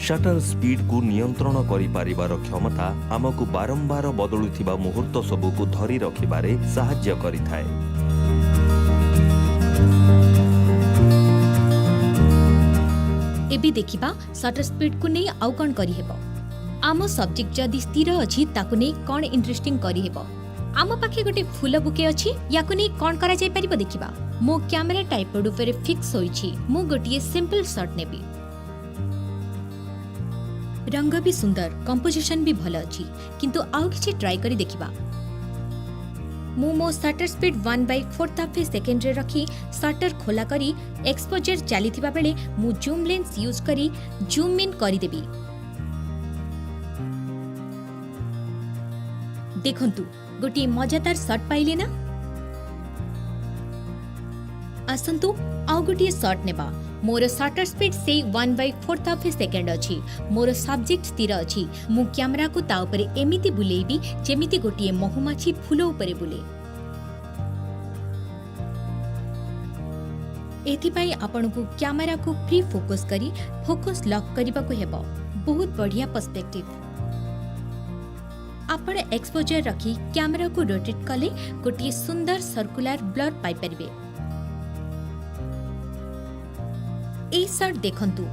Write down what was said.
Shutter speed को नियंत्रण करि पारिबार क्षमता आमको बारंबार बदलुथिबा मुहूर्त सबु को धरी रखिबारे सहाय्य करिथाए। एबी देखिबा शटर स्पीड को नहीं आउ कौन करि हेबो। आम सब्जेक्ट जदि स्थिर अछि ताकु नहीं कौन इंटरेस्टिंग करि हेबो। आम पाखे गोटे फूल बुके अछि याकु नहीं कौन करा जाय परिबो देखिबा। मो कैमरा ट्राइपॉड ऊपर फिक्स होइछि। मु गोटिए सिंपल शॉट नेबी। रंग भी सुंदर, कंपोजिशन भी भल अछि, किंतु आउ किछि ट्राई करी देखिबा। मु मो शटर स्पीड 1/4 सेकेंड रे रखी शटर खोला करी एक्सपोजर चलीथिबा बेले मु जूम लेंस यूज करी जूम इन करी देबी। देखंतु गोटी मजादार शॉट पाइले ना। आसंतु आउ गोटी शॉट नेबा। मोर शटर स्पीड से 1/4 सेकेंड अछि। मोर सब्जेक्ट स्थिर अछि। मु कैमरा को ता ऊपर एमिति बुलेइबी जेमिति गोटी महुमाछी फूल ऊपर बुले। एथिपाई आपनको कैमरा को फ्री फोकस करी फोकस लॉक करबा को हेबो। बहुत बढ़िया पर्सपेक्टिव। आपण एक्सपोजर रखी कैमरा को रोटेट कले गोटी सुंदर सर्कुलर ब्लर पाई परिबे। ए शॉट देखंतु